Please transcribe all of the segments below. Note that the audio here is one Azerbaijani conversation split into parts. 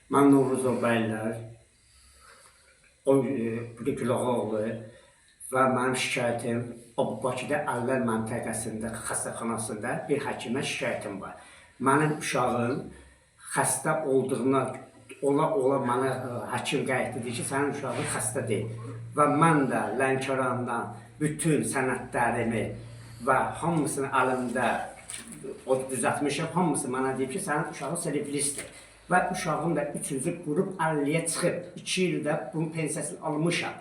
Mən Novruzov bəylər, Gülağoğlu və mənim şikayətim Bakıda Əllər məntəqəsində, xəstəxanasında bir həkimə şikayətim var. Mənim uşağım xəstə olduğuna, ola mənə həkim qəyd edir ki, sənin uşağın xəstə deyil. Və mən də Lənkərandan bütün sənədlərimi və hamısını əlimdə düzəltmişəm, hamısı mənə deyib ki, sənin uşağın seliflisdir. Və uşağım da 3-cü qrup 50-yə çıxıb, 2 ildə bunun pensiyasını almışam.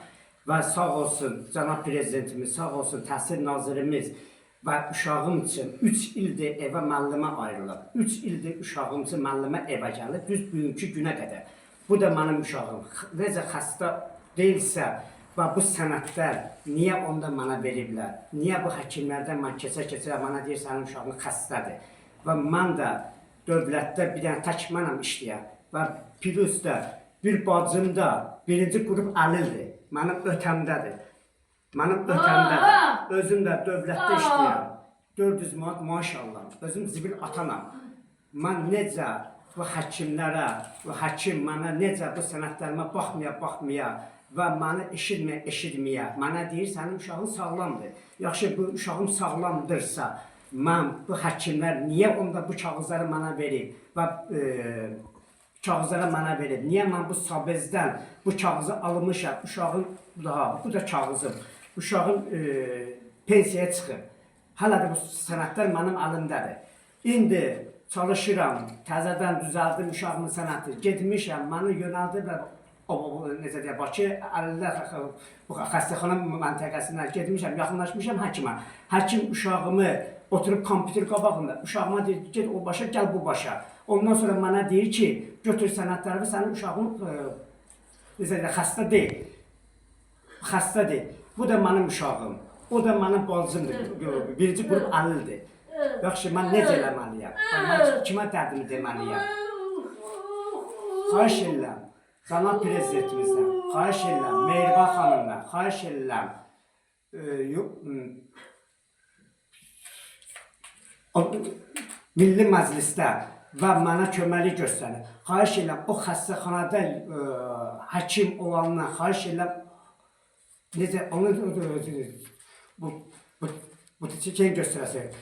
Və sağ olsun cənab prezidentimiz, sağ olsun təhsil nazirimiz və uşağım üçün 3 ildir evə müəllimə ayrılıb. 3 ildir uşağım üçün müəllimə evə gəlir, düz bugünkü günə qədər. Bu da mənim uşağım. Necə xəstə deyilsə və bu sənədlər niyə onda mənə veriblər? Niyə bu həkimlərdən mən keçə-keçə mənə deyir, sənin uşağın xəstədir? Və mən də dövlətdə bir dənə tək mənəm işləyən və plus da bir bacım da 1-ci qrup əlildir. Mənim ötəmdədir. Mənim ötəmdədir. Özüm də dövlətdə işləyəm. 400 manat maaş alıram. Özüm zibil atanam. Mən necə bu həkimlərə, bu həkim mənə necə bu sənədlərimə baxmaya və məni eşitməyə, mənə deyir, sənin uşağın sağlamdır. Yaxşı, bu uşağım sağlamdırsa, mən bu həkimlər niyə onda bu kağızları mənə verib və kağızları mənə verib? Niyə mən bu Sabezdən bu kağızı almışam? Uşağın bu da kağızım. Uşağın pensiyaya çıxıb. Hələ də bu sənədlər mənim əlimdədir. İndi çalışıram, təzədən düzəldim uşağımın sənədi. Getmişəm, məni yönəldiblər necə deyək, Bakı Əllər xəstəxana məntəqəsindən getmişəm, yaxınlaşmışam həkimə. Həkim uşağımı oturub kompüter qabağında, uşağıma deyir, get o başa, gəl bu başa. Ondan sonra mənə deyir ki, götür sənədlərimi, sənin uşağın necə deyək, xəstə deyil. Xəstə deyil. Bu da mənim uşağım. O da mənim bacımdır. 1-ci qrup əlildir. Yaxşı, mən necə eləməliyəm? Mən kimə dərdimi deməliyəm? Xahiş edirəm. Cənab prezidentimizdən, xahiş edirəm, Mehriban xanımdan, xahiş edirəm, Milli Məclisdə və mənə köməklik göstərir. Xahiş edirəm, o xəstəxanada həkim olandan, xahiş edirəm, necə, onu bu çəkən göstərəsin.